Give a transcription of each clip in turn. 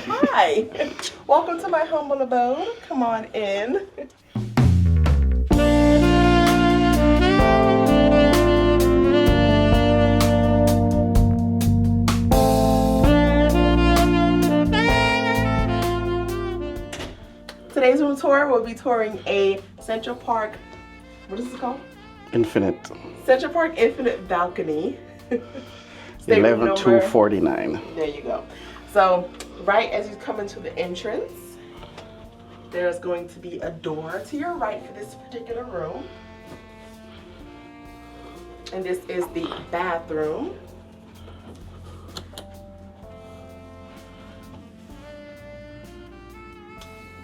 Hi. Welcome to my humble abode. Come on in. Today's room tour, we'll be touring a Central Park, what is this called? Infinite. Central Park Infinite balcony. 11249. There you go. So right as you come into the entrance, there's going to be a door to your right for this particular room. And this is the bathroom.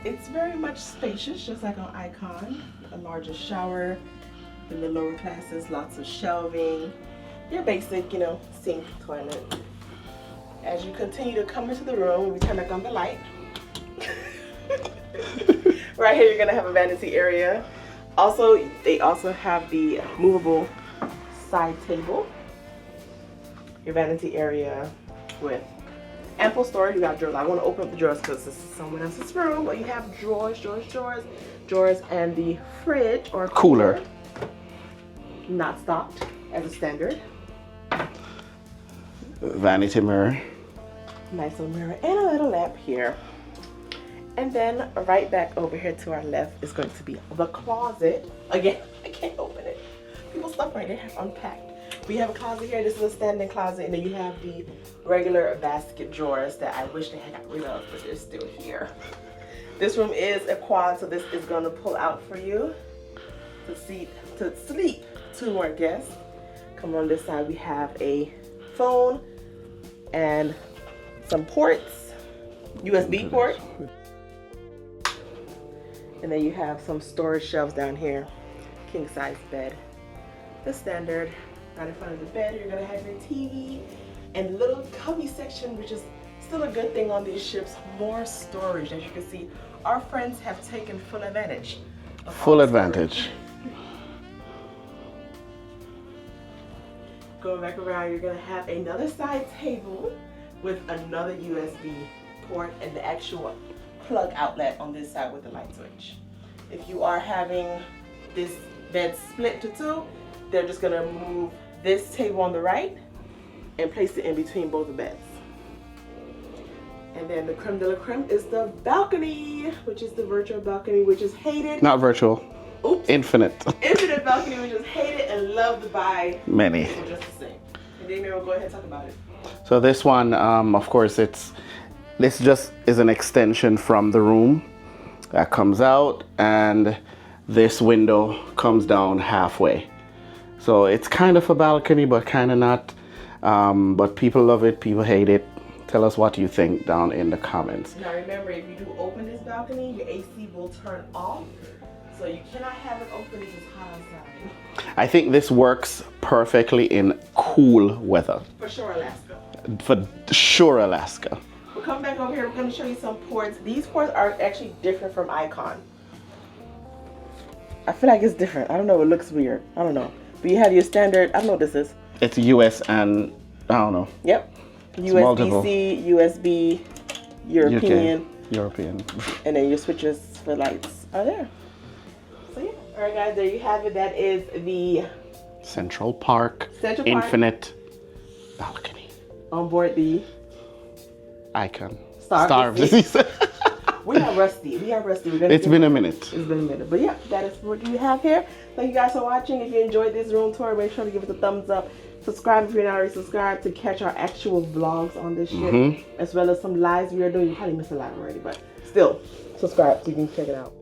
It's very much spacious, just like on Icon. A larger shower in the lower classes, lots of shelving. Your basic, sink, toilet. As you continue to come into the room, we turn back on the light. Right here, you're gonna have a vanity area. Also, they also have the movable side table. Your vanity area with ample storage. You got drawers. I want to open up the drawers because this is someone else's room, but you have drawers, and the fridge or cooler. Not stocked as a standard. Vanity mirror. Nice little mirror and a little lamp here. And then right back over here to our left is going to be the closet. Again, I can't open it. People's stuff right there have unpacked. We have a closet here. This is a standing closet, and then you have the regular basket drawers that I wish they had got rid of, but they're still here. This room is a quad, so this is going to pull out for you to sleep 2 more guests. Come on this side, we have a phone and some ports, USB port. And then you have some storage shelves down here, king size bed. The standard. Right in front of the bed, you're gonna have your TV and little cubby section, which is still a good thing on these ships. More storage. As you can see, our friends have taken full advantage. Full advantage. Going back around, you're gonna have another side table with another USB port and the actual plug outlet on this side with the light switch. If you are having this bed split to 2, they're just gonna move this table on the right and place it in between both the beds. And then the creme de la creme is the balcony, which is the virtual balcony, which is hated. Not virtual. Oops. Infinite. Infinite balcony, which is hated and loved by many. People just the same. And Damien will go ahead and talk about it. So this one, of course, this just is an extension from the room that comes out, and this window comes down halfway. So it's kind of a balcony, but kind of not. But people love it, people hate it. Tell us what you think down in the comments. Now remember, if you do open this balcony, your AC will turn off. So you cannot have it open if it's hot outside. I think this works perfectly in cool weather. For sure, Alaska. For sure, Alaska. We'll come back over here. We're going to show you some ports. These ports are actually different from Icon. I feel like it's different. I don't know. It looks weird. I don't know. But you have your standard. I don't know what this is. It's US and I don't know. Yep. USB-C, USB, European. UK, European. And then your switches for lights are there. So yeah. All right, guys. There you have it. That is the Central Park Infinite balcony. On board the Icon. Star Disease. We are rusty. It's been a minute. It's been a minute. But yeah, that is what you have here. Thank you guys for watching. If you enjoyed this room tour, make sure to give us a thumbs up. Subscribe if you're not already subscribed to catch our actual vlogs on this ship. As well as some lives we are doing. You probably missed a lot already, but still, subscribe so you can check it out.